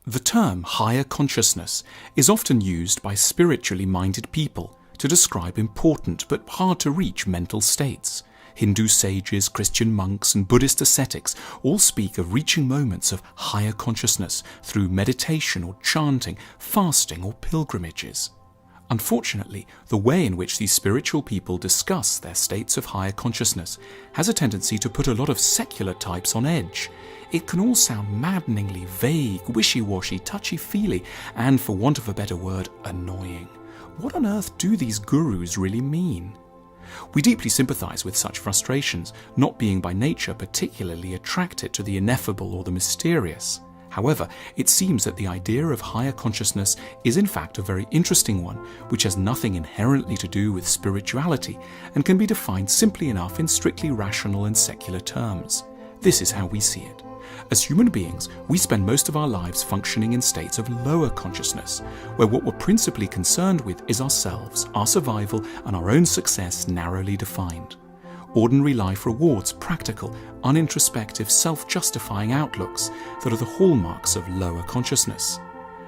The term higher consciousness is often used by spiritually minded people to describe important but hard to reach mental states. Hindu sages, Christian monks, and Buddhist ascetics all speak of reaching moments of higher consciousness through meditation or chanting, fasting or pilgrimages. Unfortunately, the way in which these spiritual people discuss their states of higher consciousness has a tendency to put a lot of secular types on edge. It can all sound maddeningly vague, wishy-washy, touchy-feely, and, for want of a better word, annoying. What on earth do these gurus really mean? We deeply sympathize with such frustrations, not being by nature particularly attracted to the ineffable or the mysterious. However, it seems that the idea of higher consciousness is in fact a very interesting one, which has nothing inherently to do with spirituality and can be defined simply enough in strictly rational and secular terms. This is how we see it. As human beings, we spend most of our lives functioning in states of lower consciousness, where what we're principally concerned with is ourselves, our survival, and our own success narrowly defined. Ordinary life rewards practical, unintrospective, self-justifying outlooks that are the hallmarks of lower consciousness.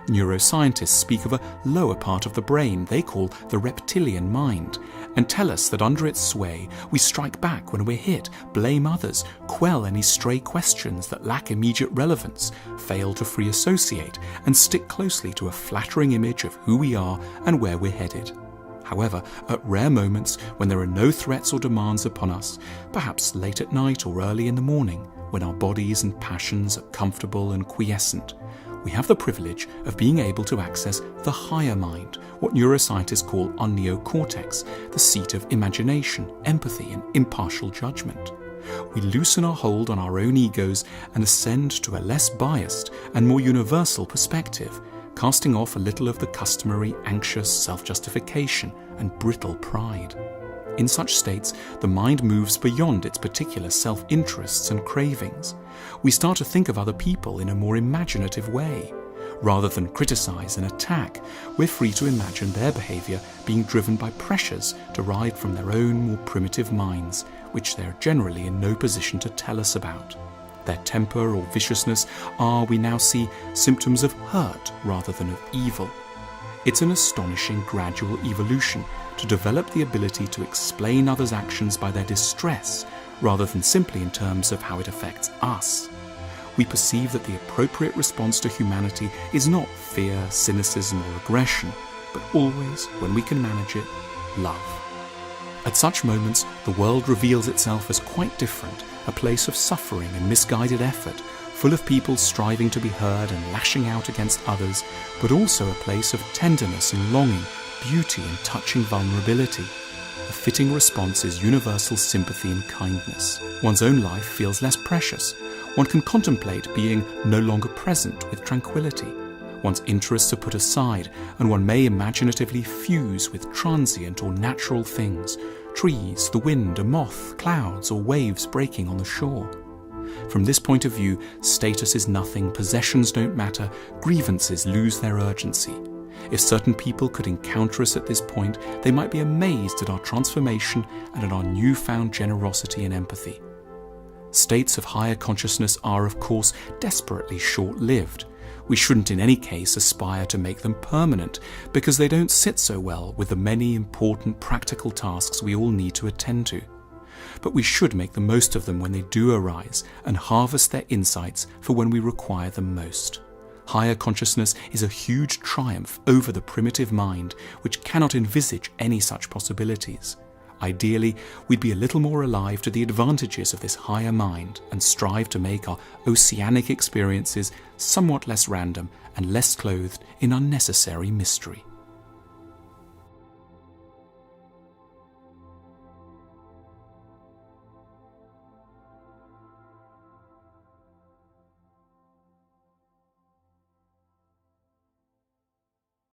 Neuroscientists speak of a lower part of the brain they call the reptilian mind, and tell us that under its sway we strike back when we're hit, blame others, quell any stray questions that lack immediate relevance, fail to free associate, and stick closely to a flattering image of who we are and where we're headed. However, at rare moments when there are no threats or demands upon us, perhaps late at night or early in the morning, when our bodies and passions are comfortable and quiescent, we have the privilege of being able to access the higher mind, what neuroscientists call our neocortex, the seat of imagination, empathy, and impartial judgment. We loosen our hold on our own egos and ascend to a less biased and more universal perspective, casting off a little of the customary anxious self-justification and brittle pride. In such states, the mind moves beyond its particular self-interests and cravings. We start to think of other people in a more imaginative way. Rather than criticize and attack, we're free to imagine their behavior being driven by pressures derived from their own more primitive minds, which they're generally in no position to tell us about. Their temper or viciousness are, we now see, symptoms of hurt rather than of evil. It's an astonishing gradual evolution to develop the ability to explain others' actions by their distress rather than simply in terms of how it affects us. We perceive that the appropriate response to humanity is not fear, cynicism, or aggression, but always, when we can manage it, love. At such moments, the world reveals itself as quite different, a place of suffering and misguided effort, full of people striving to be heard and lashing out against others, but also a place of tenderness and longing, beauty and touching vulnerability. A fitting response is universal sympathy and kindness. One's own life feels less precious. One can contemplate being no longer present with tranquility. One's interests are put aside, and one may imaginatively fuse with transient or natural things, trees, the wind, a moth, clouds, or waves breaking on the shore. From this point of view, status is nothing, possessions don't matter, grievances lose their urgency. If certain people could encounter us at this point, they might be amazed at our transformation and at our newfound generosity and empathy. States of higher consciousness are, of course, desperately short-lived. We shouldn't in any case aspire to make them permanent, because they don't sit so well with the many important practical tasks we all need to attend to. But we should make the most of them when they do arise and harvest their insights for when we require them most. Higher consciousness is a huge triumph over the primitive mind, which cannot envisage any such possibilities. Ideally, we'd be a little more alive to the advantages of this higher mind and strive to make our oceanic experiences somewhat less random and less clothed in unnecessary mystery.